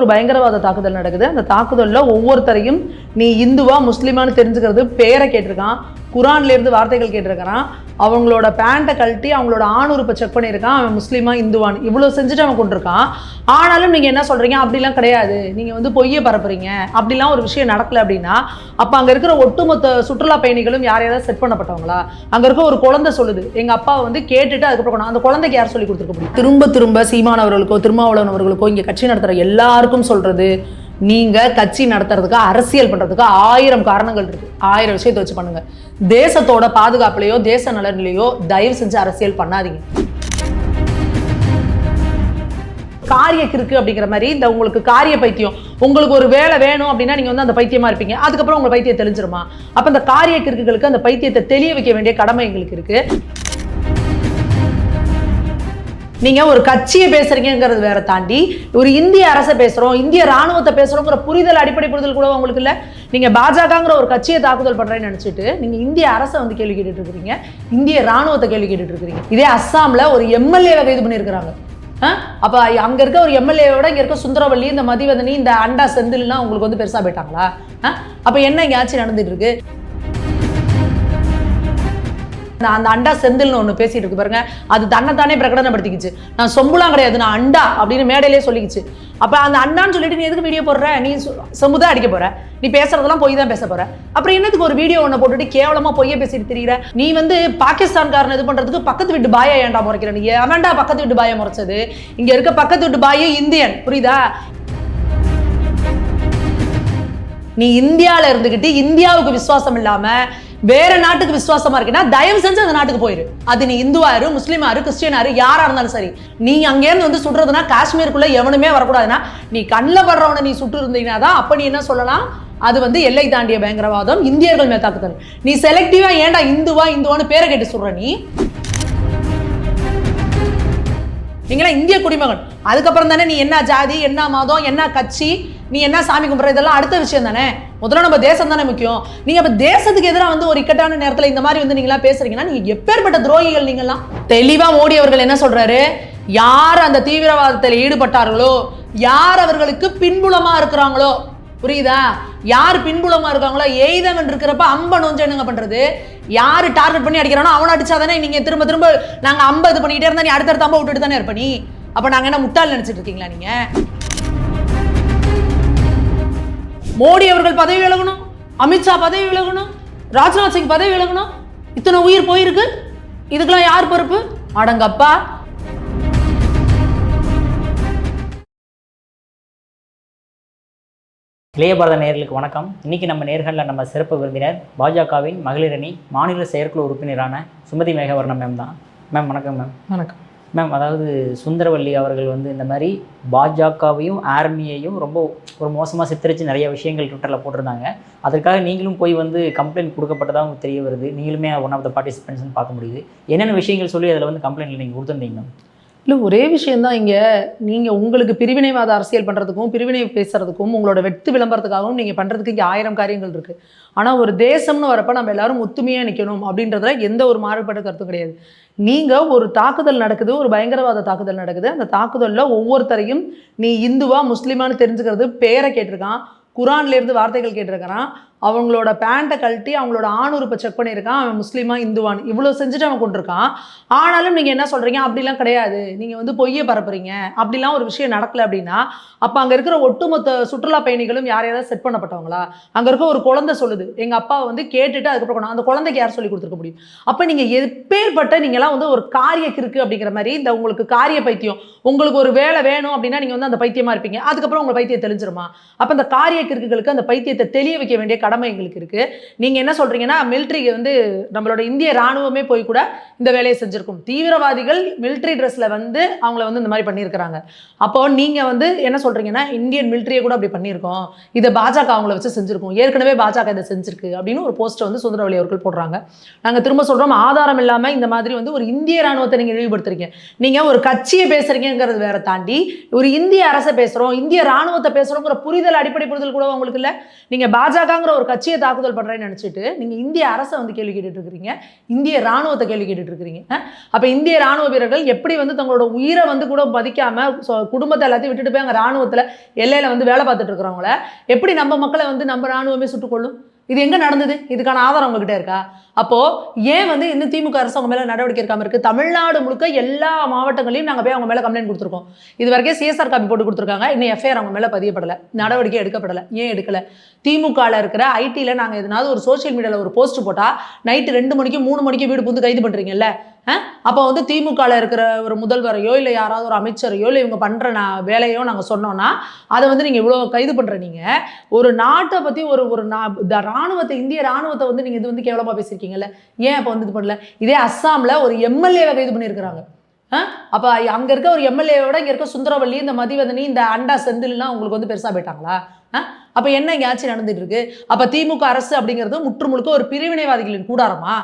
ஒரு பயங்கரவாத தாக்குதல் நடக்குது. அந்த தாக்குதல்ல ஒவ்வொருத்தரையும் நீ இந்துவா முஸ்லிமான்னு தெரிஞ்சுக்கிறது பேரை கேட்டிருக்கான், குரான்ல இருந்து வார்த்தைகள் கேட்டிருக்கிறான், அவங்களோட பேண்ட்டை கழட்டி அவங்களோட ஆணுறுப்பை செக் பண்ணியிருக்கான், அவன் முஸ்லீமா இந்துவான்னு இவ்வளோ செஞ்சுட்டு அவன் கொண்டிருக்கான். ஆனாலும் நீங்கள் என்ன சொல்கிறீங்க, அப்படிலாம் கிடையாது, நீங்கள் வந்து பொய்யை பரப்புறீங்க, அப்படிலாம் ஒரு விஷயம் நடக்கலை அப்படின்னா அப்போ அங்கே இருக்கிற ஒட்டுமொத்த சுற்றுலா பயணிகளும் யாரையாவது செட் பண்ணப்பட்டவங்களா? அங்கே இருக்க ஒரு குழந்தை சொல்லுது எங்கள் அப்பாவை வந்து கேட்டுட்டு அதுக்கப்புறம் அந்த குழந்தைக்கு யார் சொல்லி கொடுத்துருக்க முடியும்? திரும்ப திரும்ப சீமான் அவர்களுக்கோ திருமாவளவன் அவர்களுக்கோ இங்கே கட்சி நடத்துகிற எல்லாருக்கும் சொல்கிறது, நீங்கள் கட்சி நடத்துறதுக்கு அரசியல் பண்ணுறதுக்கு 1000 காரணங்கள் இருக்குது, 1000 விஷயத்தை வச்சு பண்ணுங்க. தேசத்தோட பாதுகாப்புலையோ தேச நலன்லையோ தயவு செஞ்சு அரசியல் பண்ணாதீங்க. காரிய கிறுக்கு அப்படிங்கிற மாதிரி இந்த உங்களுக்கு காரிய பைத்தியம், உங்களுக்கு ஒரு வேலை வேணும் அப்படின்னா நீங்க வந்து அந்த பைத்தியமா இருப்பீங்க, அதுக்கப்புறம் உங்க பைத்தியம் தெளிஞ்சிருமா? அப்ப அந்த காரிய கிறுக்குகளுக்கு அந்த பைத்தியத்தை தெளிய வைக்க வேண்டிய கடமை எங்களுக்கு இருக்கு. நீங்க ஒரு கட்சியை பேசுறீங்கிறது வேற தாண்டி ஒரு இந்திய அரசை பேசுறோம், இந்திய ராணுவத்தை பேசுறோங்கிற புரிதல், அடிப்படை புரிதல் கூட உங்களுக்கு இல்ல. நீங்க பாஜகங்கிற ஒரு கட்சியை தாக்குதல் பண்றேன்னு நினைச்சிட்டு நீங்க இந்திய அரசை வந்து கேள்வி கேட்டுட்டு இருக்கிறீங்க, இந்திய ராணுவத்தை கேள்வி கேட்டுட்டு இருக்கிறீங்க. இதே அஸ்ஸாம்ல ஒரு எம்எல்ஏவை கைது பண்ணியிருக்கிறாங்க. அப்ப அங்க இருக்க ஒரு எம்எல்ஏவோட இங்க இருக்க சுந்தரவல்லி, இந்த மதிவதனி, இந்த அண்டா செந்தில்லாம் உங்களுக்கு வந்து பெருசா போயிட்டாங்களா? அப்ப என்ன இங்க ஆட்சி நடந்துட்டு இருக்கு? அந்த அண்டா செந்தில்னு ஒன்று பேசிட்டு இருக்கு பாருங்க, அது தன்னைத்தானே பிரகடனப்படுத்திக்கிச்சு. நான் சொம்புலாம் கிடையாது, நான் அண்டா அப்படின்னு மேடையிலே சொல்லிக்கிச்சு. அப்போ அந்த அண்டான்னு சொல்லிட்டு நீ எதுக்கு வீடியோ போடுற? நீ சொம்புதான் அடிக்க போற, நீ பேசுறதெல்லாம் பொய் தான் பேச போற. அப்புறம் என்னதுக்கு ஒரு வீடியோ ஒன்று போட்டுட்டு கேவலமா பொய்ய பேசிட்டு தெரியுற? நீ வந்து பாகிஸ்தான்காரன் இது பண்றதுக்கு பக்கத்து வீட்டு பாயா ஏன்டா முறைக்கிற? நீ அவன்டா பக்கத்து வீட்டு பாயை முறைச்சது? இங்க இருக்க பக்கத்து வீட்டு பாயே இந்தியன், புரியுதா? நீ இந்தியாவில் இருந்துகிட்டு இந்தியாவுக்கு விசுவாசம் இல்லாம வேற நாட்டுக்கு விசுவாசமா இருக்குன்னா தயவு செஞ்சு அந்த நாட்டுக்கு போயிரு. அது நீ இந்துவாரு, முஸ்லீமாரு, கிறிஸ்டியனாரு, யாரா இருந்தாலும் சரி. நீ அங்கேருந்து வந்து சுடுறதுன்னா காஷ்மீருக்குள்ள எவனுமே வரக்கூடாதுன்னா நீ கண்ணில் படுறவனை நீ சுட்டு இருந்தீங்கன்னா தான் அப்ப நீ என்ன சொல்லலாம், அது வந்து எல்லை தாண்டிய பயங்கரவாதம், இந்தியர்கள் மேல் தாக்குதல். நீ செலக்டிவா ஏன்டா இந்துவான்னு பேரை கேட்டு சொல்ற? நீங்களா இந்திய குடிமகன், அதுக்கப்புறம் தானே நீ என்ன ஜாதி, என்ன மதம், என்ன கட்சி, நீ என்ன சாமி கும்பிட்ற, இதெல்லாம் அடுத்த விஷயம் தானே. முதல்ல நம்ம தேசம் தானே முக்கியம். நீங்க அப்ப தேசத்துக்கு எதிராக வந்து ஒரு இக்கட்டான நேரத்தில் இந்த மாதிரி வந்து நீங்களா பேசுறீங்கன்னா நீங்க எப்பேற்பட்ட துரோகிகள் நீங்களாம். தெளிவா மோடி அவர்கள் என்ன சொல்றாரு, யார் அந்த தீவிரவாதத்தில் ஈடுபட்டார்களோ, யார் அவர்களுக்கு பின்புலமா இருக்கிறாங்களோ, புரியுதா, யார் பின்புலமா இருக்காங்களோ, எய்தவன் இருக்கிறப்ப அம்பன் வந்து என்னங்க பண்றது, யாரு டார்கெட் பண்ணி அடிக்கிறானோ அவனை அடிச்சாதானே நீங்க திரும்ப திரும்ப நாங்க 50 பண்ணிக்கிட்டே இருந்தா நீ அடுத்தடுத்த அம்ப விட்டுட்டு தானே இருப்ப நீ. அப்ப நாங்க என்ன முட்டாள் நினைச்சிட்டு இருக்கீங்களா நீங்க? மோடி அவர்கள் பதவி விலகணும், அமித்ஷா பதவி விலகணும், ராஜ்நாத் சிங் பதவி விலகணும், இத்தனை உயிர் போயிருக்கு, இதுக்கெல்லாம் யார் பொறுப்பு? அடங்கப்பா. இளைய பாரத நேயர்களுக்கு வணக்கம். இன்றைக்கி நம்ம நேர்களில் நம்ம சிறப்பு விருந்தினர் பாஜகவின் மகளிர் அணி மாநில செயற்குழு உறுப்பினரான சுமதி மேகவர்ணம் மேம் தான். மேம் வணக்கம். மேம் வணக்கம். மேம், அதாவது சுந்தரவல்லி அவர்கள் வந்து இந்த மாதிரி பாஜகவையும் ஆர்மியையும் ரொம்ப ஒரு மோசமாக சித்தரித்து நிறைய விஷயங்கள் ட்விட்டரில் போட்டிருந்தாங்க. அதற்காக நீங்களும் போய் வந்து கம்ப்ளைண்ட் கொடுக்கப்பட்டதாக தெரிய வருது. நீங்களுமே ஒன் ஆஃப் த பார்ட்டிசிபென்ட்ஸ்னு பார்க்க முடியுது. என்னென்ன விஷயங்கள் சொல்லி அதில் வந்து கம்ப்ளைண்ட்டில் நீங்கள் கொடுத்துருந்தீங்க? இல்லை, ஒரே விஷயந்தான். இங்கே நீங்கள் உங்களுக்கு பிரிவினைவாத அரசியல் பண்ணுறதுக்கும் பிரிவினை பேசுறதுக்கும் உங்களோட வெட்டு விளம்பரத்துக்காகவும் நீங்கள் பண்ணுறதுக்கு இங்கே 1000 காரியங்கள் இருக்குது. ஆனால் ஒரு தேசம்னு வரப்போ நம்ம எல்லாரும் ஒத்துமையாக நிற்கணும் அப்படின்றதுல எந்த ஒரு மாறுபட்ட கருத்தும் கிடையாது. நீங்கள் ஒரு தாக்குதல் நடக்குது, ஒரு பயங்கரவாத தாக்குதல் நடக்குது, அந்த தாக்குதலில் ஒவ்வொருத்தரையும் நீ இந்துவா முஸ்லீமான்னு தெரிஞ்சுக்கிறது பேரை கேட்டிருக்கான், குரான்ல இருந்து வார்த்தைகள் கேட்டிருக்கிறான், அவங்களோட பேண்ட்டை கழட்டி அவங்களோட ஆணுறுப்பை செக் பண்ணியிருக்கான், அவன் முஸ்லீமா இந்துவான்னு இவ்வளோ செஞ்சுட்டு அவன் கொண்டிருக்கான். ஆனாலும் நீங்கள் என்ன சொல்கிறீங்க, அப்படிலாம் கிடையாது, நீங்கள் வந்து பொய்யை பரப்புறீங்க, அப்படிலாம் ஒரு விஷயம் நடக்கலை அப்படின்னா அப்போ அங்கே இருக்கிற ஒட்டுமொத்த சுற்றுலா பயணிகளும் யாரையாவது செட் பண்ணப்பட்டவங்களா? அங்கே இருக்க ஒரு குழந்தை சொல்லுது எங்கள் அப்பாவை வந்து கேட்டுட்டு அதுக்கப்புறம் அந்த குழந்தைக்கு யார் சொல்லி கொடுத்துருக்க முடியும்? அப்போ நீங்கள் எப்பேற்பட்ட நீங்களாம் வந்து ஒரு காரிய கிறுக்கு அப்படிங்கிற மாதிரி இந்த உங்களுக்கு காரிய பைத்தியம், உங்களுக்கு ஒரு வேலை வேணும் அப்படின்னா நீங்கள் வந்து அந்த பைத்தியமாக இருப்பீங்க, அதுக்கப்புறம் உங்கள் பைத்தியம் தெளிஞ்சிருமா? அப்போ அந்த காரிய கிறுக்குகளுக்கு அந்த பைத்தியத்தை தெளிய வைக்க வேண்டிய கடமை எங்களுக்கு இருக்கு. நீங்க என்ன சொல்றீங்கன்னா மிலிட்டரிக்கு வந்து நம்மளோட இந்திய ராணுவமே போய் கூட இந்த வேலையை செஞ்சிருக்கும், தீவிரவாதிகள் மிலிட்டரி ட்ரெஸ்ல வந்து அவங்கள வந்து இந்த மாதிரி பண்ணியிருக்கிறாங்க. அப்போ நீங்க வந்து என்ன சொல்றீங்கன்னா இந்தியன் மிலிட்டரியை கூட அப்படி பண்ணியிருக்கோம், இதை பாஜக அவங்கள வச்சு செஞ்சிருக்கோம், ஏற்கனவே பாஜக இதை செஞ்சிருக்கு அப்படின்னு ஒரு போஸ்ட் வந்து சுந்தரவல்லி அவர்கள் போடுறாங்க. நாங்க திரும்ப சொல்றோம், ஆதாரம் இல்லாம இந்த மாதிரி வந்து ஒரு இந்திய ராணுவத்தை நீங்க இழிவுபடுத்துறீங்க. நீங்க ஒரு கட்சியை பேசுறீங்கிறது வேற தாண்டி ஒரு இந்திய அரசை பேசுறோம், இந்திய ராணுவத்தை பேசுறோங்கிற புரிதல், அடிப்படை புரிதல் கூட உங்களுக்கு இல்ல. நீங்க பாஜகங்கிற ஒரு கட்சியை தாக்குதல் பண்ணுறேன்னு நினச்சிட்டு நீங்கள் இந்திய அரசை வந்து கேள்வி கேட்டுட்டு இருக்கிறீங்க, இந்திய ராணுவத்தை கேள்வி கேட்டுட்டு இருக்கிறீங்க. அப்போ இந்திய ராணுவ வீரர்கள் எப்படி வந்து தங்களோட உயிரை வந்து கூட மதிக்காமல் குடும்பத்தை எல்லாத்தையும் விட்டுட்டு போய் அங்கே ராணுவத்தில் எல்லையில் வந்து வேலை பார்த்துட்டு இருக்கிறவங்கள எப்படி நம்ம மக்களை வந்து நம்ம ராணுவமே சுட்டுக்கொள்ளும்? இது எங்கே நடந்தது? இதுக்கான ஆதாரம் உங்ககிட்ட இருக்கா? அப்போது ஏன் வந்து இன்னும் திமுக அரசு அவங்க மேலே நடவடிக்கை எடுக்காமல் இருக்குது? தமிழ்நாடு முழுக்க எல்லா மாவட்டங்களையும் நாங்கள் போய் அவங்க மேலே கம்ப்ளைண்ட் கொடுத்துருக்கோம். இது வரைக்கும் சிஎஸ்ஆர் காப்பி போட்டு கொடுத்துருக்காங்க. இன்னும் எஃப்ஐஆர் அவங்க மேலே பதியப்படலை, நடவடிக்கை எடுக்கப்படலை. ஏன் எடுக்கலை? திமுகவில் இருக்கிற ஐடியில் நாங்கள் எதனாவது ஒரு சோஷியல் மீடியாவில் ஒரு போஸ்ட் போட்டால் நைட்டு 2 மணிக்கு 3 மணிக்கு வீடு புந்து கைது பண்ணுறீங்கல்ல, அப்போ வந்து திமுகவில் இருக்கிற ஒரு முதல்வரையோ இல்லை யாராவது ஒரு அமைச்சரையோ இல்லை இவங்க பண்ணுற வேலையோ நாங்கள் சொன்னோன்னா அதை வந்து நீங்கள் இவ்வளோ கைது பண்ணுற நீங்கள் ஒரு நாட்டை பற்றி ஒரு ராணுவத்தை, இந்திய ராணுவத்தை வந்து நீங்கள் இது வந்து கேவலமாக பேசியிருக்கீங்கல்ல, ஏன் அப்போ வந்து இது பண்ணல? இதே அஸ்ஸாமில் ஒரு எம்எல்ஏவை கைது பண்ணியிருக்கிறாங்க. அப்போ அங்கே இருக்க ஒரு எம்எல்ஏவோட இங்கே இருக்க சுந்தரவல்லி, இந்த மதிவதனி, இந்த அண்டா செந்தில்லாம் உங்களுக்கு வந்து பெருசாக போயிட்டாங்களா? அப்போ என்ன இங்கே ஆட்சி நடந்துட்டு இருக்கு? அப்போ திமுக அரசு அப்படிங்கிறது முற்று முழுக்க ஒரு பிரிவினைவாதிகளின் கூடாரமா?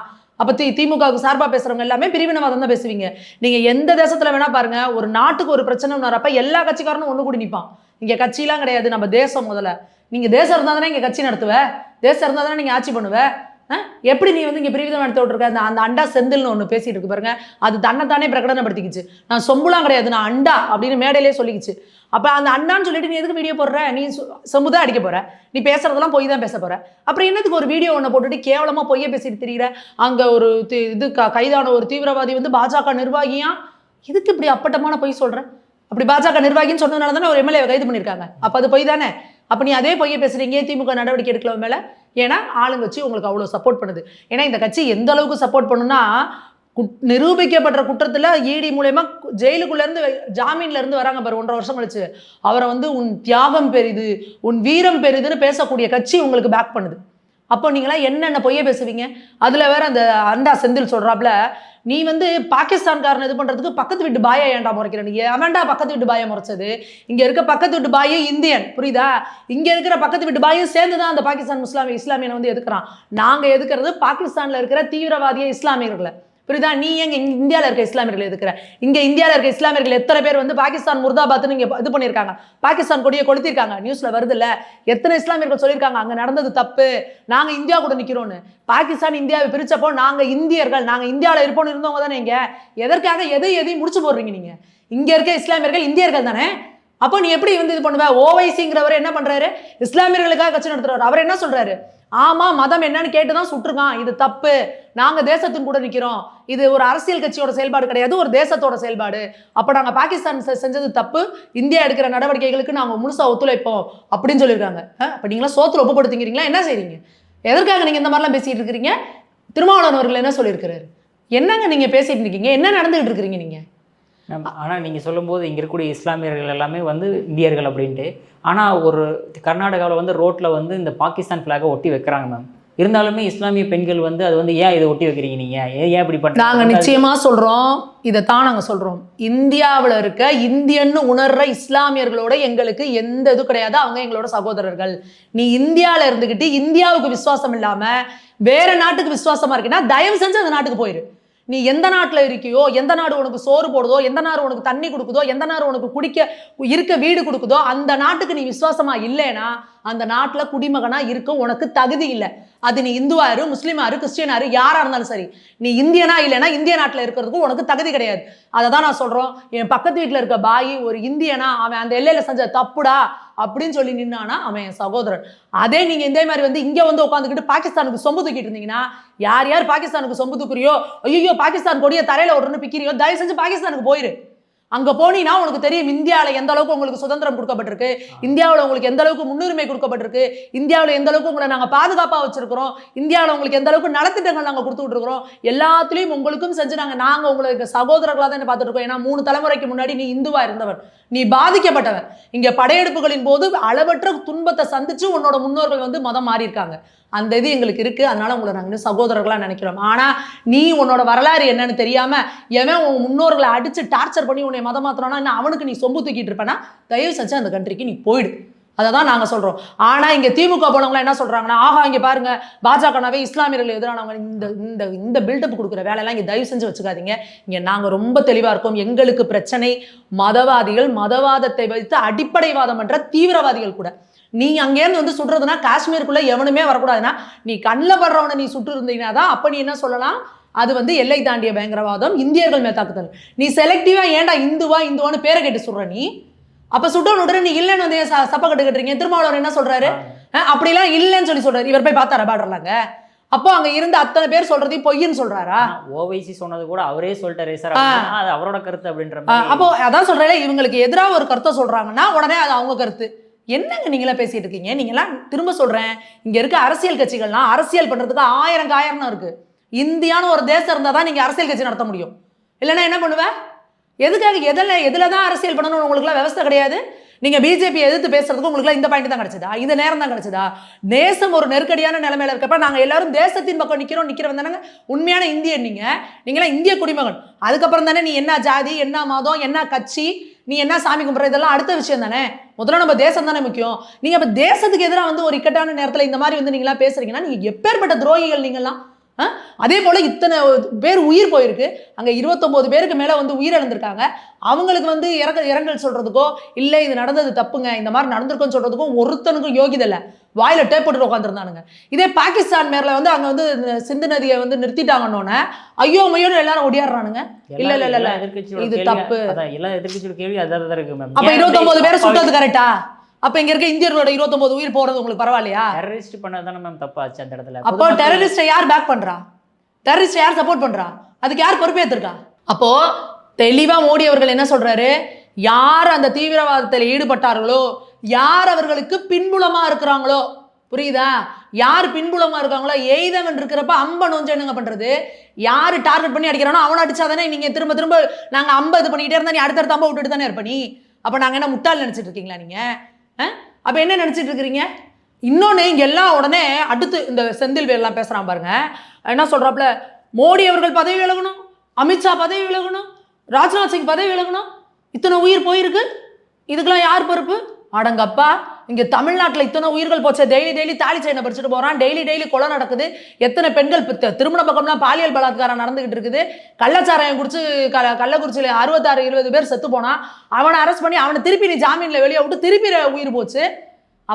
அப்போ திமுகவுக்கு சார்பாக பேசுகிறவங்க எல்லாமே பிரிவினைவாதம் தான் பேசுவீங்க. நீங்கள் எந்த தேசத்தில் வேணால் பாருங்கள், ஒரு நாட்டுக்கு ஒரு பிரச்சனை வரப்ப எல்லா கட்சிக்காரனும் ஒன்று கூடி நிற்பான். இங்கே கட்சியெலாம் கிடையாது, நம்ம தேசம் முதல்ல. நீங்கள் தேசம் இருந்தால் தானே இங்கே கட்சி நடத்துவ, தேசம் இருந்தால் தானே நீங்கள் ஆட்சி பண்ணுவ. எப்படி நீ வந்து இங்கே பிரிவிதம் நடத்த விட்டுருக்க? அந்த அண்டா செந்தில்னு ஒன்று பேசிகிட்டு இருக்கு பாருங்க, அது தன்னைத்தானே பிரகடனப்படுத்திக்கிச்சு. நான் சொம்புலாம் கிடையாது, நான் அண்டா அப்படின்னு மேடையிலே சொல்லிக்கிச்சு. அப்போ அந்த அண்டான்னு சொல்லிட்டு நீ எதுக்கு வீடியோ போடுற? நீ சொம்புதான் அடிக்க போகிற, நீ பேசுறதெல்லாம் பொய் தான் பேச போகிற. அப்புறம் என்னதுக்கு ஒரு வீடியோ ஒன்று போட்டுட்டு கேவலமாக பொய்யை பேசிட்டு தெரியுற? அங்கே ஒரு இது கைதான ஒரு தீவிரவாதி வந்து பாஜக நிர்வாகியா, இதுக்கு இப்படி அப்பட்டமான பொய் சொல்கிறேன்? அப்படி பாஜக நிர்வாகின்னு சொன்னதுனால தானே ஒரு எம்எல்ஏ கைது பண்ணியிருக்காங்க. அப்போ அது பொய் தானே? அப்போ நீ அதே பொய்யை பேசுகிறீங்க, திமுக நடவடிக்கை எடுக்கல மேலே. ஏன்னா ஆளுங்கட்சி உங்களுக்கு அவ்வளோ சப்போர்ட் பண்ணுது. ஏன்னா இந்த கட்சி எந்த அளவுக்கு சப்போர்ட் பண்ணுன்னா, நிரூபிக்கப்படுற குற்றத்தில் இடி மூலயமா ஜெயிலுக்குள்ளேருந்து ஜாமீன்லேருந்து வராங்க பாரு 1.5 வருஷம் கழிச்சு, அவரை வந்து உன் தியாகம் பெரிது, உன் வீரம் பெரிதுன்னு பேசக்கூடிய கட்சி உங்களுக்கு பேக் பண்ணுது. அப்போ நீங்களாம் என்னென்ன பொய்ய பேசுவீங்க? அதில் வேற அந்த அண்டா செந்தில் சொல்கிறாப்புல, நீ வந்து பாகிஸ்தான்காரன் இது பண்ணுறதுக்கு பக்கத்து வீட்டு பாயை ஏன்டா முறைக்கிற? நீ அவன்டா பக்கத்து வீட்டு பாயை முறைச்சது? இங்கே இருக்க பக்கத்து வீட்டு பாயே இந்தியன், புரியுதா? இங்கே இருக்கிற பக்கத்து வீட்டு பாயும் சேர்ந்து தான் அந்த பாகிஸ்தான் இஸ்லாமியனை வந்து எதுக்குறான். நாங்கள் எதுக்கிறது பாகிஸ்தானில் இருக்கிற தீவிரவாதிய இஸ்லாமியர்களை, புரியுதா? நீ எங்க இந்தியாவில் இருக்க இஸ்லாமியர்கள் எதுக்குற? இங்கே இந்தியாவில் இருக்க இஸ்லாமியர்கள் எத்தனை பேர் வந்து பாகிஸ்தான் முர்தாபாத்னு இங்கே இது பண்ணியிருக்காங்க, பாகிஸ்தான் கொடியை கொளுத்திருக்காங்க, நியூஸில் வருது இல்லை? எத்தனை இஸ்லாமியர்கள் சொல்லியிருக்காங்க அங்கே நடந்தது தப்பு, நாங்கள் இந்தியா கூட நிற்கிறோன்னு. பாகிஸ்தான் இந்தியாவை பிரிச்சப்போ நாங்கள் இந்தியர்கள், நாங்கள் இந்தியாவில் இருப்போம்னு இருந்தவங்க தானே. இங்கே எதற்காக எதையும் முடிச்சு போடுறீங்க? நீங்கள் இங்கே இருக்க இஸ்லாமியர்கள் இந்தியர்கள் தானே. அப்போ நீ எப்படி வந்து இது பண்ணுவ? ஓவைசிங்கிறவர் என்ன பண்ணுறாரு? இஸ்லாமியர்களுக்காக கட்சி நடத்துறாரு. அவர் என்ன சொல்கிறாரு? ஆமாம், மதம் என்னன்னு கேட்டு தான் சுட்டுருக்கான், இது தப்பு, நாங்கள் தேசத்தின் கூட நிற்கிறோம், இது ஒரு அரசியல் கட்சியோட செயல்பாடு கிடையாது, ஒரு தேசத்தோட செயல்பாடு. அப்போ நாங்கள் பாகிஸ்தான் செஞ்சது தப்பு, இந்தியா எடுக்கிற நடவடிக்கைகளுக்கு நாங்கள் முழுசாக ஒத்துழைப்போம் அப்படின்னு சொல்லியிருக்காங்க. அப்போ நீங்களாம் சோத்துல ஒப்புப்படுத்திக்கிறீங்களா? என்ன செய்றீங்க? எதற்காக நீங்கள் இந்த மாதிரிலாம் பேசிகிட்டு இருக்கிறீங்க? திருமாவளவன் அவர்கள் என்ன சொல்லியிருக்கிறாரு? என்னங்க நீங்கள் பேசிகிட்டு இருக்கீங்க? என்ன நடந்துகிட்டு இருக்கிறீங்க நீங்கள்? ஆனால் நீங்கள் சொல்லும்போது இங்கே இருக்கக்கூடிய இஸ்லாமியர்கள் எல்லாமே வந்து இந்தியர்கள் அப்படின்ட்டு, ஆனால் ஒரு கர்நாடகாவில் வந்து ரோட்டில் வந்து இந்த பாகிஸ்தான் ஃப்ளாகை ஒட்டி வைக்கிறாங்க மேம். இருந்தாலுமே இஸ்லாமிய பெண்கள் வந்து அது வந்து ஏன் இதை ஒட்டி வைக்கிறீங்க நீங்கள், ஏன் இப்படி பண்ணுறீங்க? நாங்கள் நிச்சயமாக சொல்கிறோம், இதைத்தான் நாங்கள் சொல்கிறோம். இந்தியாவில் இருக்க இந்தியன்னு உணர்ற இஸ்லாமியர்களோட எங்களுக்கு எந்த இது கிடையாது, அவங்க எங்களோட சகோதரர்கள். நீ இந்தியாவில் இருந்துக்கிட்டு இந்தியாவுக்கு விசுவாசம் இல்லாமல் வேற நாட்டுக்கு விசுவாசமாக இருக்குன்னா தயவு செஞ்சு அந்த நாட்டுக்கு போயிரு. நீ எந்த நாட்டில் இருக்கியோ, எந்த நாடு உனக்கு சோறு போடுதோ, எந்த நாடு உனக்கு தண்ணி கொடுக்குதோ, எந்த நாடு உனக்கு குடிக்க இருக்க வீடு கொடுக்குதோ, அந்த நாட்டுக்கு நீ விசுவாசமா இல்லைன்னா அந்த நாட்டில் குடிமகனா இருக்க உனக்கு தகுதி இல்லை. அது நீ இந்துவாரு, முஸ்லீமாரு, கிறிஸ்டியனாரு, யாரா இருந்தாலும் சரி, நீ இந்தியனா இல்லைன்னா இந்திய நாட்டில் இருக்கிறதுக்கு உனக்கு தகுதி கிடையாது. அதை தான் நான் சொல்றோம். என் பக்கத்து வீட்டில் இருக்க பாய் ஒரு இந்தியனா, அவன் அந்த எல்லையில செஞ்ச தப்புடா அப்படின்னு சொல்லி நின்னானா அவன் என் சகோதரன். அதே நீங்க இதே மாதிரி வந்து இங்க வந்து உட்காந்துக்கிட்டு பாகிஸ்தானுக்கு சொம்பு தூக்கிட்டு இருந்தீங்கன்னா, யார் யார் பாகிஸ்தானுக்கு சொம்பு தூக்குறியோ, ஐயோ பாகிஸ்தான் கொடிய தரையில ஒருன்னு பிக்கிறியோ, தயவு செஞ்சு பாகிஸ்தானுக்கு போயிரு. அங்க போனீங்கன்னா உனக்கு தெரியும் இந்தியாவில் எந்த அளவுக்கு உங்களுக்கு சுதந்திரம் கொடுக்கப்பட்டிருக்கு, இந்தியாவில் உங்களுக்கு எந்த அளவுக்கு முன்னுரிமை கொடுக்கப்பட்டிருக்கு, இந்தியாவில் எந்த அளவுக்கு உங்களை நாங்கள் பாதுகாப்பாக வச்சிருக்கிறோம், இந்தியாவில் உங்களுக்கு எந்த அளவுக்கு நலத்திட்டங்கள் நாங்கள் கொடுத்துட்டு இருக்கிறோம், எல்லாத்துலேயும் உங்களுக்கும் செஞ்சு நாங்கள் உங்களுக்கு சகோதரர்களாக தான் பார்த்துட்டு இருக்கோம். ஏன்னா 3 தலைமுறைக்கு முன்னாடி நீ இந்துவா இருந்தவன், நீ பாதிக்கப்பட்டவன். இங்க படையெடுப்புகளின் போது அளவற்ற துன்பத்தை சந்திச்சு உன்னோட முன்னோர்கள் வந்து மதம் மாறி இருக்காங்க. அந்த இது எங்களுக்கு இருக்கு. அதனால உங்களை நாங்கள் இன்னும் சகோதரர்களா நினைக்கிறோம். ஆனா நீ உன்னோட வரலாறு என்னன்னு தெரியாம எவன் உன் முன்னோர்களை அடிச்சு டார்ச்சர் பண்ணி உன்னை மதம் மாத்திரானா அவனுக்கு நீ சொம்பு தூக்கிட்டு இருப்பேன்னா தயவு செஞ்சு அந்த கண்ட்ரிக்கு நீ போயிடு. அதை தான் நாங்கள் சொல்கிறோம். ஆனால் இங்கே திமுக போனவங்களாம் என்ன சொல்கிறாங்கன்னா, ஆஹா இங்கே பாருங்க பாஜகனாவே இஸ்லாமியர்கள் எதிரானவங்க, இந்த இந்த இந்த பில்டப் கொடுக்குற வேலையெல்லாம் இங்கே தயவு செஞ்சு வச்சுக்காதீங்க. இங்கே நாங்கள் ரொம்ப தெளிவாக இருக்கோம். எங்களுக்கு பிரச்சனை மதவாதிகள், மதவாதத்தை வைத்து அடிப்படைவாதம் என்ற தீவிரவாதிகள் கூட. நீ அங்கேருந்து வந்து சுடுறதுனா காஷ்மீருக்குள்ளே எவனுமே வரக்கூடாதுன்னா நீ கண்ணில் படுறவனை நீ சுட்டு இருந்தீங்கன்னா தான் அப்போ நீ என்ன சொல்லலாம், அது வந்து எல்லை தாண்டிய பயங்கரவாதம், இந்தியர்கள் மேல் தாக்குதல். நீ செலக்டிவா ஏன்டா இந்துவான்னு பேரை கேட்டு சொல்ற நீ? அப்ப சுட்டோன்னு உடனே நீ இல்லைன்னு வந்து சப்ப கட்டு கட்டுறீங்க. திருமாவளவன் என்ன சொல்றாரு, அப்படிலாம் இல்லைன்னு சொல்லி சொல்றாரு. இவர் போய் பார்த்தாரா பாடுறாங்க? அப்போ அங்க இருந்து அத்தனை பேர் சொல்றதையும் பொய்ன்னு சொல்றாரா? ஓவைசி சொன்னது கூட அவரே சொல்லிட்டாரு சார், அது அவரோட கருத்து அப்படின்ற. அப்போ அதான் சொல்றேன், இவங்களுக்கு எதிராக ஒரு கருத்தை சொல்றாங்கன்னா உடனே அது அவங்க கருத்து. என்னங்க நீங்களா பேசிட்டு இருக்கீங்க? நீங்களாம் திரும்ப சொல்றேன், இங்க இருக்க அரசியல் கட்சிகள்லாம் அரசியல் பண்றதுக்கு ஆயிரம் இருக்கு. இந்தியான்னு ஒரு தேசம் இருந்தால் தான் நீங்கள் அரசியல் கட்சி நடத்த முடியும். இல்லைன்னா என்ன பண்ணுவேன்? எதுக்காக எதில் தான் அரசியல் பண்ணணும்னு உங்களுக்குலாம் விவசாய கிடையாது. நீங்கள் பிஜேபி எதிர்த்து பேசுறதுக்கு உங்களுக்குலாம் இந்த பாயிண்ட் தான் கிடைச்சதா? இந்த நேரம் தான் கிடைச்சதா? தேசம் ஒரு நெருக்கடியான நிலைமையில இருக்கப்ப நாங்கள் எல்லாரும் தேசத்தின் பக்கம் நிற்கிறவன் தானே உண்மையான இந்தியன். நீங்களாம் இந்திய குடிமகன். அதுக்கப்புறம் தானே நீ என்ன ஜாதி, என்ன மதம், என்ன கட்சி, நீ என்ன சாமி கும்பிட்ற, இதெல்லாம் அடுத்த விஷயம் தானே. முதல்ல நம்ம தேசம் தானே முக்கியம். நீங்கள் இப்போ தேசத்துக்கு எதிராக வந்து ஒரு இக்கட்டான நேரத்தில் இந்த மாதிரி வந்து நீங்களாம் பேசுறீங்கன்னா நீங்கள் எப்பேற்பட்ட துரோகிகள் நீங்களாம். அதே போல இத்தனை பேர் உயிர் போயிருக்கு. அங்க 29 பேருக்கு மேல வந்து உயிரிழந்திருக்காங்க. அவங்களுக்கு வந்து இரங்கல் சொல்றதுக்கோ இல்லை இது நடந்தது தப்புங்க, இந்த மாதிரி நடந்திருக்குன்னு சொல்றதுக்கும் ஒருத்தனுக்கும் யோகிதை இல்லை. வாயில டேப் போட்டு உட்காந்துருந்தானுங்க. இதே பாகிஸ்தான் மேல வந்து அங்க வந்து சிந்து நதியை வந்து நிறுத்திட்டாங்கன்னொன்னே ஐயோ மையோடு எல்லாரும் ஒடியாடுறானுங்க. இல்ல இல்ல இல்ல இது தப்பு. எல்லா எதிர்க்கட்சியோட கேள்வி அதான் இருக்கு மேம். அப்ப 29 பேரை சுட்டது கரெக்டா? அப்ப இங்க இருக்க இந்தியர்களோட 29 உயிர் போறது உங்களுக்கு பரவாயில்லையா? டெரரிஸ்ட் பண்ணதானே மேம் தப்பாச்சு அந்த இடத்துல. அப்போ டெரரிஸ்டை யார் பேக் பண்றா? டெரரிஸ்டை யார் சப்போர்ட் பண்றா? அதுக்கு யார் பொறுப்பேற்றிருக்கா? அப்போ தெளிவா மோடி அவர்கள் என்ன சொல்றாரு, யார் அந்த தீவிரவாதத்தில் ஈடுபட்டார்களோ, யார் அவர்களுக்கு பின்புலமா இருக்கிறாங்களோ, புரியுதா? யார் பின்புலமா இருக்காங்களோ எய்தவன் இருக்கிறப்ப அம்ப நோஞ்சு என்னங்க பண்றது? யாரு டார்கெட் பண்ணி அடிக்கிறானோ அவனை அடிச்சாதானே நீங்க திரும்ப திரும்ப நாங்க அம்ப இது பண்ணிக்கிட்டே இருந்தா நீ அடுத்தடுத்த அம்ப விட்டுட்டு தானே இருப்ப நீ. அப்ப நாங்க என்ன முட்டாள் நினைச்சிட்டு இருக்கீங்களா நீங்க? அப்ப என்ன நினைச்சிட்டு இருக்கிறீங்க? இன்னொன்னு இங்க எல்லாம் உடனே அடுத்து இந்த செந்தில் எல்லாம் பேசுறான் பாருங்க. என்ன சொல்றாப்ல, மோடி அவர்கள் பதவி விலகணும், அமித்ஷா பதவி விலகணும், ராஜ்நாத் சிங் பதவி விலகணும், இத்தனை உயிர் போயிருக்கு, இதுக்கெல்லாம் யார் பொறுப்பு? அடங்கப்பா, இங்க தமிழ்நாட்டில் இத்தனை உயிர்கள் போச்சு. டெய்லி தாலி செயினை படிச்சுட்டு போறான், டெய்லி கொலை நடக்குது, எத்தனை பெண்கள் திருமண பக்கம்லாம் பாலியல் பலாத்காரம் நடந்துகிட்டு இருக்குது, கள்ளச்சாராயம் குடிச்சு கள்ளக்குறிச்சியில் 66-20 பேர் செத்து போனா, அவனை அரெஸ்ட் பண்ணி அவனை திருப்பி நீ ஜாமீன்ல வெளியே விட்டு திருப்பி உயிர் போச்சு.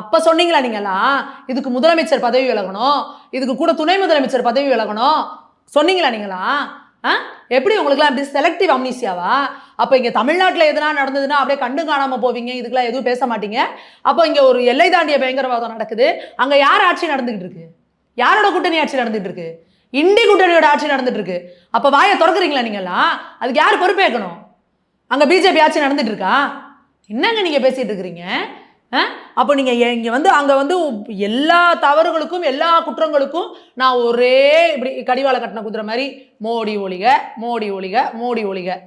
அப்ப சொன்னீங்களா நீங்களாம் இதுக்கு முதலமைச்சர் பதவி விலகணும், இதுக்கு கூட துணை முதலமைச்சர் பதவி விலகணும் சொன்னீங்களா நீங்களா? எப்படி உங்களுக்குலாம் எப்படி செலக்டிவ் அம்னீசியாவா? அப்போ இங்கே தமிழ்நாட்டில் எதனா நடந்ததுன்னா அப்படியே கண்டு காணாமல் போவீங்க, இதுக்கெல்லாம் எதுவும் பேச மாட்டீங்க. அப்போ இங்கே ஒரு எல்லை தாண்டிய பயங்கரவாதம் நடக்குது, அங்கே யார் ஆட்சி நடந்துகிட்டு இருக்கு? யாரோட கூட்டணி ஆட்சி நடந்துகிட்டு இருக்கு? இண்டி கூட்டணியோட ஆட்சி நடந்துட்டு இருக்கு. அப்போ வாயை திறக்கிறீங்களா நீங்களாம்? அதுக்கு யார் பொறுப்பேற்கணும்? அங்கே பிஜேபி ஆட்சி நடந்துட்டு இருக்கா? என்னங்க நீங்கள் பேசிட்டு இருக்கிறீங்க? அப்போ நீங்கள் இங்கே வந்து அங்கே வந்து எல்லா தவறுகளுக்கும் எல்லா குற்றங்களுக்கும் நான் ஒரே இப்படி கடிவாள கட்டின குதிரை மாதிரி மோடி ஒழிக மோடி ஒழிக மோடி ஒழிக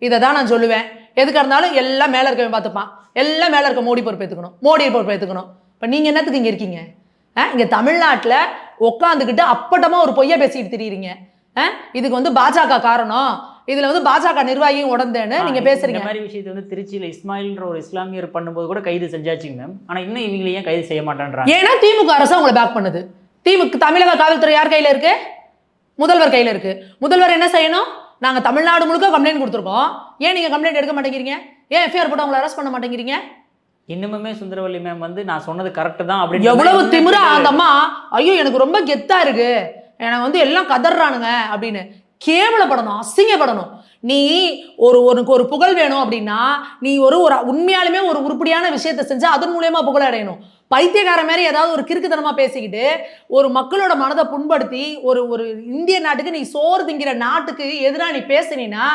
இதை தான் நான் சொல்லுவேன். எதுக்காக இருந்தாலும் எல்லாம் மேலே இருக்கவன் பார்த்துப்பான், எல்லாம் மேலே இருக்க மோடி பொறுப்பேற்றுக்கணும், மோடி பொறுப்பேற்றுக்கணும். இப்போ நீங்கள் என்னத்துக்கு இங்கே இருக்கீங்க? இங்கே தமிழ்நாட்டில் உட்காந்துக்கிட்டு அப்பட்டமாக ஒரு பொய்யை பேசிக்கிட்டு திரியிறீங்க. இதுக்கு வந்து பாஜக காரணம், இதுல வந்து பாஜக நிர்வாகியும் உடந்தேன்னு நீங்க பேசுறீங்க. இந்த மாதிரி விஷயத்தை வந்து திருச்சியில இஸ்மாயில்ன்ற ஒரு இஸ்லாமியர் பண்ணும்போது கூட கைது செஞ்சாச்சுங்க மேம். ஆனா இன்னும் இவங்க ஏன் கைது செய்ய மாட்டேன்றாங்க? ஏன்னா திமுக அரசு அவங்களை பேக் பண்ணுது. தமிழக காவல்துறை யார் கையில இருக்கு? முதல்வர் கையில இருக்கு. முதல்வர் என்ன செய்யணும்? நாங்க தமிழ்நாடு முழுக்க கம்ப்ளைண்ட் கொடுத்துருக்கோம், ஏன் நீங்க கம்ப்ளைண்ட் எடுக்க மாட்டேங்கிறீங்க? ஏன் எஃப்ஐஆர் போட்டு அவங்களை அரெஸ்ட் பண்ண மாட்டேங்கிறீங்க? இன்னுமே சுந்தரவல்லி மேம் வந்து நான் சொன்னது கரெக்ட் தான் அப்படின்னு எவ்வளவு திமிரா அந்த அம்மா, ஐயோ எனக்கு ரொம்ப கெத்தா இருக்கு, எனக்கு வந்து எல்லாம் கதறானுங்க அப்படின்னு கேவலப்படணும், அசிங்கப்படணும். நீ உனக்கு ஒரு புகழ் வேணும் அப்படின்னா நீ ஒரு உண்மையாலுமே ஒரு உருப்படியான விஷயத்தை செஞ்சா அதன் மூலயமா புகழ் அடையணும். பைத்தியக்கார மாதிரி ஏதாவது ஒரு கிறுக்குத்தனமா பேசிக்கிட்டு ஒரு மக்களோட மனதை புண்படுத்தி ஒரு இந்திய நாட்டுக்கு, நீ சோறு திங்கிற நாட்டுக்கு எதிராக நீ பேசினா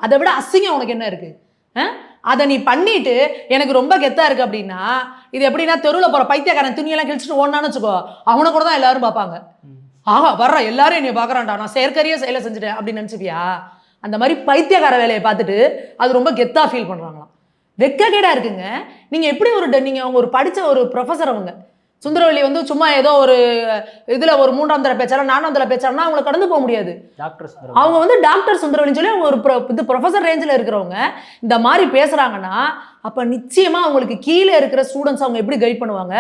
அதை விட அசிங்கம் உனக்கு என்ன இருக்கு? அதை நீ பண்ணிட்டு எனக்கு ரொம்ப கெத்தா இருக்கு அப்படின்னா இது எப்படின்னா தெருவில் போற பைத்தியக்காரன் துணியெல்லாம் கிழிச்சிட்டு ஓடனான்னு வச்சுக்கோ, அவனை கூட தான் எல்லாரும் பார்ப்பாங்க. ஆஹா வர்ற எல்லாரும் என்னை பார்க்குறான்டா, நான் செயற்கரிய செயலை செஞ்சுட்டேன் அப்படின்னு நினச்சிப்பியா? அந்த மாதிரி பைத்தியக்கார வேலையை பார்த்துட்டு அது ரொம்ப கெத்தா ஃபீல் பண்ணுறாங்களாம். வெக்ககேடா இருக்குங்க. நீங்கள் எப்படி நீங்கள் அவங்க ஒரு படித்த ஒரு ப்ரொஃபஸர், அவங்க சுந்தரவல்லி வந்து சும்மா ஏதோ ஒரு இதுல ஒரு 3ஆம் தர பேச்சாளர் 4ஆம் தர பேச்சாளர்னா அவங்கள கடந்து போக முடியாது. அவங்க வந்து டாக்டர் சுந்தரவல்லின்னு சொல்லி அவங்க ஒரு ப்ரொஃபஸர் ரேஞ்சில் இருக்கிறவங்க இந்த மாதிரி பேசுறாங்கன்னா அப்ப நிச்சயமா அவங்களுக்கு கீழே இருக்கிற ஸ்டூடெண்ட்ஸ் அவங்க எப்படி கைட் பண்ணுவாங்க,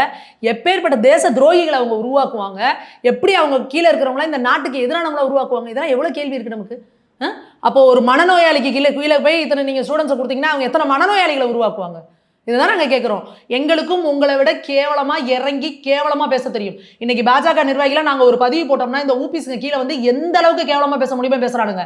எப்பேற்பட்ட தேச துரோகிகளை அவங்க உருவாக்குவாங்க, எப்படி அவங்க கீழே இருக்கிறவங்களா இந்த நாட்டுக்கு எதிரானவங்கள உருவாக்குவாங்க, இதெல்லாம் எவ்வளவு கேள்வி இருக்கு நமக்கு. அப்போ ஒரு மனநோயாளிக்கு கீழே போய் இத்தனை நீங்க ஸ்டூடெண்ட்ஸை கொடுத்தீங்கன்னா அவங்க எத்தனை மனநோயாளிகளை உருவாக்குவாங்க. இதுதான் நாங்கள் கேட்குறோம். எங்களுக்கும் உங்களை விட கேவலமாக இறங்கி கேவலமாக பேச தெரியும். இன்னைக்கு பாஜக நிர்வாகிகளாக நாங்கள் ஒரு பதிவு போட்டோம்னா இந்த ஊபிஸ்க்கு கீழே வந்து எந்த அளவுக்கு கேவலமாக பேச முடியுமோ பேசுகிறானுங்க.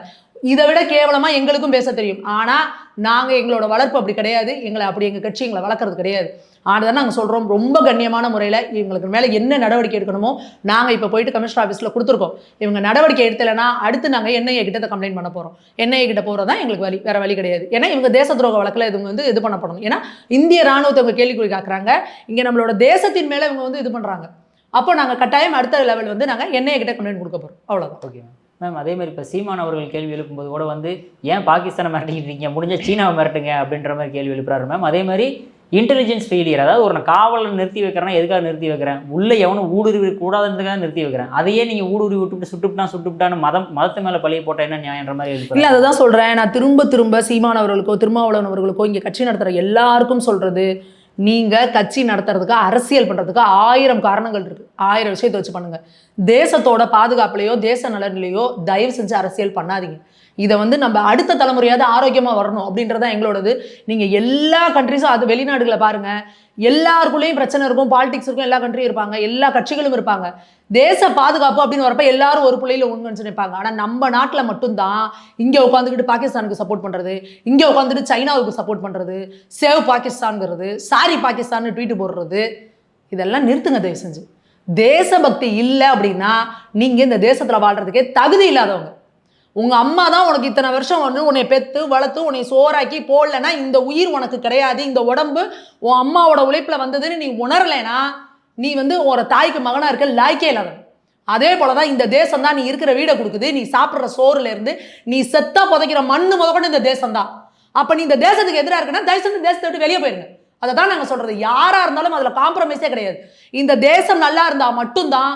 இதை விட கேவலமாக எங்களுக்கும் பேச தெரியும். ஆனால் நாங்கள் எங்களோட வளர்ப்பு அப்படி கிடையாது. எங்களை அப்படி எங்கள் கட்சி எங்களை வளர்க்குறது கிடையாது. ஆனால் நாங்கள் சொல்கிறோம், ரொம்ப கண்ணியமான முறையில் இவங்களுக்கு மேலே என்ன நடவடிக்கை எடுக்கணுமோ நாங்கள் இப்போ போயிட்டு கமிஷனர் ஆஃபீஸில் கொடுத்துருக்கோம். இவங்க நடவடிக்கை எடுத்தலைன்னா அடுத்து நாங்கள் என்ஐஏ கிட்ட கம்ப்ளைண்ட் பண்ண போகிறோம். என்ஐஏ கிட்ட போகிறது தான் எங்களுக்கு வழி, வேறு வழி கிடையாது. ஏன்னா இவங்க தேச துரோக வழக்கில் இவங்க வந்து இது பண்ணப்படணும். ஏன்னா இந்திய ராணுவத்தை இவங்க கேள்விக்குறி காக்குறாங்க, இங்கே நம்மளோட தேசத்தின் மேலே இவங்க வந்து இது பண்ணுறாங்க. அப்போ நாங்கள் கட்டாயம் அடுத்த லெவல் வந்து நாங்கள் என்ஐஏ கிட்ட கம்ப்ளைண்ட் கொடுக்க போகிறோம். அவ்வளோதான். Okay ma'am. அதே மாதிரி இப்போ சீமான் அவர்கள் கேள்வி எழுப்பும்போது கூட வந்து ஏன் பாகிஸ்தானை மிரட்டிக்கிட்டு இருக்கீங்க, முடிஞ்ச சீனாவை மிரட்டுங்க அப்படின்ற மாதிரி கேள்வி எழுப்புறாரு மேம். அதே மாதிரி இன்டெலிஜென்ஸ் ஃபெயிலியர், அதாவது ஒரு காவலர் நிறுத்தி வைக்கிறேன்னா எதுக்காக நிறுத்தி வைக்கிறேன், உள்ளே எவனும் ஊடுருவி கூடாதுன்றதுக்காக நிறுத்தி வைக்கிறேன், அதையே நீங்கள் ஊடுருவி விட்டுவிட்டு சுட்டுவிட்டான்னு மதத்து மேலே பழிய போட்டால் என்ன நியாயன்ற மாதிரி எழுப்பு. இல்லை, அதை தான் சொல்கிறேன். நான் திரும்ப சீமான் அவர்களுக்கோ திருமாவளவன் அவர்களுக்கோ இங்கே கட்சி நடத்துகிற எல்லாருக்கும் சொல்கிறது, நீங்கள் கட்சி நடத்துறதுக்கு அரசியல் பண்ணுறதுக்கு 1000 காரணங்கள் இருக்குது. 1000 விஷயத்தை வச்சு பண்ணுங்கள். தேசத்தோட பாதுகாப்புலையோ தேச நலனிலையோ தயவு செஞ்சு அரசியல் பண்ணாதீங்க. இதை வந்து நம்ம அடுத்த தலைமுறையாவது ஆரோக்கியமாக வரணும் அப்படின்றதான் எங்களோடது. நீங்கள் எல்லா கண்ட்ரிஸும், அது வெளிநாடுகளை பாருங்கள், எல்லாருக்குள்ளேயும் பிரச்சனை இருக்கும், பாலிடிக்ஸ் இருக்கும், எல்லா கண்ட்ரியும் இருப்பாங்க, எல்லா கட்சிகளும் இருப்பாங்க. தேச பாதுகாப்பு அப்படின்னு வரப்ப எல்லாரும் ஒரு புள்ளையில ஒன்று நினைப்பாங்க. ஆனால் நம்ம நாட்டில் மட்டும்தான் இங்கே உட்காந்துக்கிட்டு பாகிஸ்தானுக்கு சப்போர்ட் பண்ணுறது, இங்கே உட்காந்துட்டு சைனாவுக்கு சப்போர்ட் பண்ணுறது, சேவ் பாகிஸ்தான்ங்கிறது, சாரி பாகிஸ்தான் ட்வீட் போடுறது, இதெல்லாம் நிறுத்துங்க தயவு செஞ்சு. தேசபக்தி இல்லை அப்படின்னா நீங்கள் இந்த தேசத்தில் வாழ்றதுக்கே தகுதி இல்லாதவங்க. உங்க அம்மா தான் உனக்கு இத்தனை வருஷம் வந்து உன்னை பெத்து வளர்த்து உன்னை சோறாக்கி போடலன்னா இந்த உயிர் உனக்கு கிடையாது, இந்த உடம்பு உன் அம்மாவோட உழைப்புல வந்ததுன்னு நீ உணரலைன்னா நீ வந்து ஒரு தாய்க்கு மகனா இருக்க லாய்க்கே இல்லாதவன். அதே போலதான் இந்த தேசம் தான் நீ இருக்கிற வீடை கொடுக்குது, நீ சாப்பிட்ற சோறுல இருந்து நீ செத்தா புதைக்கிற மண்ணு முதற்கொண்டு இந்த தேசம் தான். அப்ப நீ இந்த தேசத்துக்கு எதிராக இருக்குன்னா தயவு செஞ்சு தேசத்தை விட்டு வெளியே போயிருங்க. அதை தான் நாங்கள் சொல்றது. யாரா இருந்தாலும் அதுல காம்ப்ரமைஸே கிடையாது. இந்த தேசம் நல்லா இருந்தா மட்டும்தான்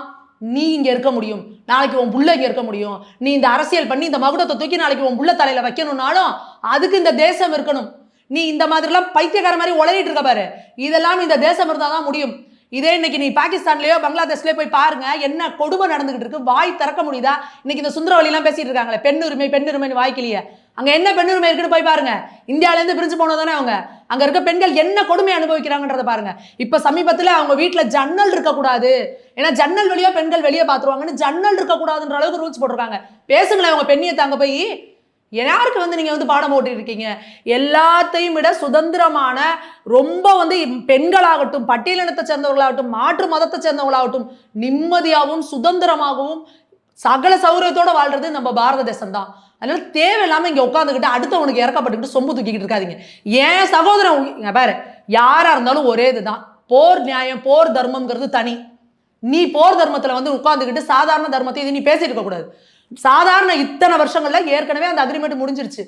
நீ இங்க இருக்க முடியும், நாளைக்கு உன் புள்ள இங்க இருக்க முடியும். நீ இந்த அரசியல் பண்ணி இந்த மகுடத்தை தூக்கி நாளைக்கு உன் புள்ள தலையில வைக்கணும்னாலும் அதுக்கு இந்த தேசம் இருக்கணும். நீ இந்த மாதிரிலாம் பைத்தியக்கார மாதிரி உளறிட்டு இருக்க பாரு, இதெல்லாம் இந்த தேசம் இருந்தாதான் முடியும். இதே இன்னைக்கு நீ பாகிஸ்தான்லயோ பங்களாதேஷ்லயோ போய் பாருங்க, என்ன கொடுமை நடந்துகிட்டு இருக்கு. வாய் திறக்க முடியுதா? இன்னைக்கு இந்த சுந்தரவல்லி எல்லாம் பேசிட்டு இருக்காங்களே பெண்ணுரிமை வாய்க்கலையே, அங்க என்ன பெண்ணுரிமை இருக்குன்னு போய் பாருங்க. இந்தியால இருந்து பிரிஞ்சு போனதானே அவங்க. அங்க இருக்க பெண்கள் என்ன கொடுமை அனுபவிக்கிறாங்கன்றத பாருங்க. இப்ப சமீபத்துல அவங்க வீட்டுல ஜன்னல் இருக்கக்கூடாது, ஏன்னா ஜன்னல் வழியா பெண்கள் வெளியே பாத்துருவாங்கன்னு ஜன்னல் இருக்கக்கூடாதுன்ற அளவுக்கு ரூல்ஸ் போட்டிருக்காங்க. பேசுங்களேன் அவங்க பெண்ணியத்தை அங்க போய். யாருக்கு வந்து நீங்க வந்து பாடம் போட்டு இருக்கீங்க? எல்லாத்தையும் விட சுதந்திரமான, ரொம்ப வந்து பெண்களாகட்டும், பட்டியலினத்தை சேர்ந்தவர்களாகட்டும், மாற்று மதத்தை சேர்ந்தவர்களாகட்டும் நிம்மதியாகவும் சுதந்திரமாகவும் சகல சௌகரியத்தோட வாழ்றது நம்ம பாரத தேசம் தான். அதனால தேவையில்லாம இங்க உட்காந்துக்கிட்டு அடுத்தவனுக்கு இறக்கப்பட்டுக்கிட்டு சொம்பு தூக்கிக்கிட்டு இருக்காதீங்க. ஏன் சகோதரன் பாரு, யாரா இருந்தாலும் ஒரே இதுதான். போர் நியாயம், போர் தர்மம்ங்கிறது தனி. நீ போர் தர்மத்துல வந்து உட்காந்துக்கிட்டு சாதாரண தர்மத்தை இது நீ பேசிட்டு இருக்க கூடாது. சாதாரண இத்தனை வருஷங்கள்ல ஏற்கனவே அந்த அக்ரிமெண்ட் முடிஞ்சிருச்சு.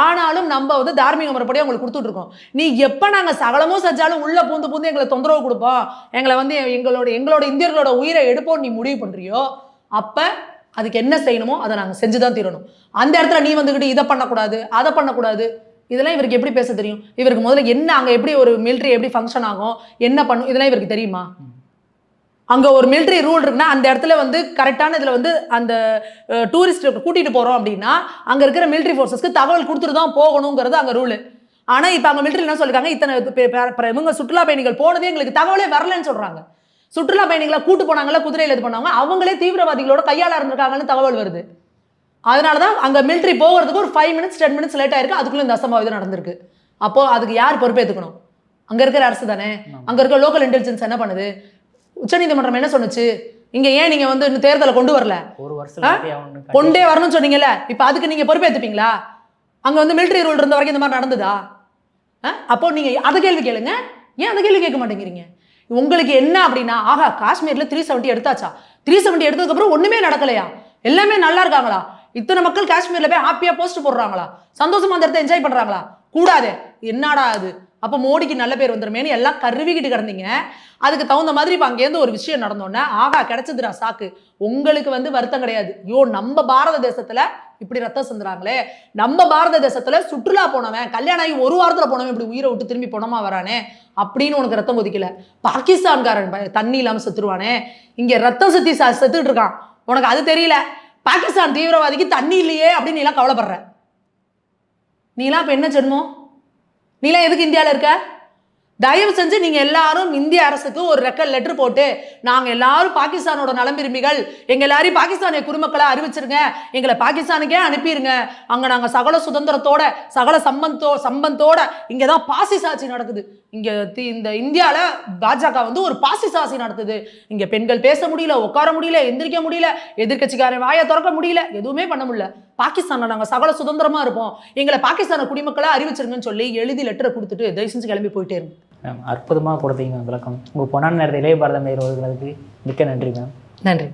ஆனாலும் நம்ம வந்து தார்மீக முறைப்படி அவங்களுக்கு கொடுத்துட்டு இருக்கோம். நீ எப்ப நாங்க சகலமும் செஞ்சாலும் உள்ள பூந்து எங்களை தொந்தரவு கொடுப்போம், எங்களை வந்து எங்களோட இந்தியர்களோட உயிரை எடுப்போம் நீ முடிவு பண்றியோ, அப்ப அதுக்கு என்ன செய்யணுமோ அதை நாங்கள் செஞ்சுதான் தீரணும். அந்த இடத்துல நீ வந்துக்கிட்டு இதை பண்ணக்கூடாது அதை பண்ணக்கூடாது, இதெல்லாம் இவருக்கு எப்படி பேச தெரியும்? இவருக்கு முதல்ல என்ன அங்கே எப்படி ஒரு மிலிட்ரி எப்படி ஃபங்க்ஷன் ஆகும், என்ன பண்ணும், இதெல்லாம் இவருக்கு தெரியுமா? அங்கே ஒரு மிலிட்ரி ரூல் இருக்குன்னா அந்த இடத்துல வந்து கரெக்டான இதில் வந்து அந்த டூரிஸ்ட் கூட்டிகிட்டு போகிறோம் அப்படின்னா அங்கே இருக்கிற மிலிட்ரி ஃபோர்ஸஸ்க்கு தகவல் கொடுத்துட்டு தான் போகணுங்கிறது அங்கே ரூலு. ஆனால் இப்போ அங்கே மிலிட்ரி என்ன சொல்லியிருக்காங்க, இத்தனை இவங்க சுற்றுலா பயணிகள் போனதே எங்களுக்கு தகவலே வரலன்னு சொல்கிறாங்க. சுற்றுலா பயணிகளை கூட்டு போனாங்கல்ல, குதிரையில் இது பண்ணாங்க, அவங்களே தீவிரவாதிகளோட கையாள இருந்திருக்காங்கன்னு தகவல் வருது. அதனால தான் அங்கே மிலிட்ரி போகிறதுக்கு ஒரு 5 மினிட்ஸ் 10 மினிட்ஸ் லேட் ஆயிருக்கு. அதுக்குள்ளே இந்த அசம்பாவிதம் நடந்திருக்கு. அப்போ அதுக்கு யார் பொறுப்பேற்றுக்கணும்? அங்கே இருக்கிற அரசு தானே. அங்கே இருக்க லோக்கல் இன்டெலிஜென்ஸ் என்ன பண்ணுது? உச்சநீதிமன்றம் என்ன சொன்னுச்சு? இங்க ஏன் நீங்க வந்து இன்னும் தேர்தலை கொண்டு வரல, ஒரு வருஷம் கொண்டே வரணும்னு சொன்னீங்கல்ல, இப்ப அதுக்கு நீங்க பொறுப்பேற்றுப்பீங்களா? அங்க வந்து மிலிட்டரி ரூல் இருந்த வரைக்கும் இந்த மாதிரி நடந்ததா? அப்போ நீங்க அதை கேள்வி கேளுங்க. ஏன் அதை கேள்வி கேட்க மாட்டேங்கிறீங்க? உங்களுக்கு என்ன அப்படின்னா, ஆகா காஷ்மீர்ல 370 எடுத்தாச்சா, 370 எடுத்ததுக்கு அப்புறம் ஒண்ணுமே நடக்கலையா, எல்லாமே நல்லா இருக்காங்களா, இத்தனை மக்கள் காஷ்மீர்ல போய் ஹாப்பியா போஸ்ட் போடுறாங்களா, சந்தோஷமா அந்த இடத்த என்ஜாய் பண்றாங்களா? கூடாது. என்னடா அது அப்போ மோடிக்கு நல்ல பேர் வந்துருமேன்னு எல்லாம் கருவிக்கிட்டு கிடந்தீங்க. அதுக்கு தகுந்த மாதிரி இப்போ அங்கேருந்து ஒரு விஷயம் நடந்தோன்னே ஆகா கிடைச்சதுடா சாக்கு. உங்களுக்கு வந்து வருத்தம் கிடையாது. ஐயோ நம்ம பாரத தேசத்துல இப்படி ரத்தம் சிந்துறாங்களே, நம்ம பாரத தேசத்துல சுற்றுலா போனவன் கல்யாணம் ஆகி ஒரு வாரத்துல போனவன் இப்படி உயிரை விட்டு திரும்பி போனமா வரானே அப்படின்னு உனக்கு ரத்தம் கொதிக்கல. பாகிஸ்தான்காரன் தண்ணி இல்லாம செத்துருவானே, இங்க ரத்தம் சுத்தி செத்துட்டு இருக்கான், உனக்கு அது தெரியல. பாகிஸ்தான் தீவிரவாதிக்கு தண்ணி இல்லையே அப்படின்னு நீலாம் கவலைப்படுற. நீலாம் இப்ப என்ன ஜென்மம்? நீலாம் எதுக்கு இந்தியாவில் இருக்க? தயவு செஞ்சு நீங்க எல்லாரும் இந்திய அரசுக்கு ஒரு ரெக்கல் லெட்டர் போட்டு நாங்க எல்லாரும் பாகிஸ்தானோட நலம் விரும்பிகள், எங்க எல்லாரையும் பாகிஸ்தானிய குடிமக்களை அறிவிச்சிருங்க, எங்களை பாகிஸ்தானுக்கே அனுப்பிடுங்க, அங்க நாங்க சகல சுதந்திரத்தோட சகல சம்பந்தோட இங்கதான் பாசிச ஆட்சி நடக்குது. இங்க இந்த இந்தியால பாஜக வந்து ஒரு பாசிச ஆட்சி நடத்துது. இங்க பெண்கள் பேச முடியல, உட்கார முடியல, எந்திரிக்க முடியல, எதிர்கட்சிக்காரன் வாயை திறக்க முடியல, எதுவுமே பண்ண முடியல. பாகிஸ்தான்ல நாங்க சகல சுதந்திரமா இருப்போம், எங்களை பாகிஸ்தான குடிமக்களை அறிவிச்சிருங்கன்னு சொல்லி எழுதி லெட்டரை கொடுத்துட்டு தயவு செஞ்சு கிளம்பி போயிட்டே இருங்க. மேம் அற்புதமாக கொடுத்தீங்க மேம் விளக்கம். உங்கள் பொன்னான நேரத்தை இளைய பாரத மேயர் அவர்களுக்கு மிக்க நன்றி மேம். நன்றி.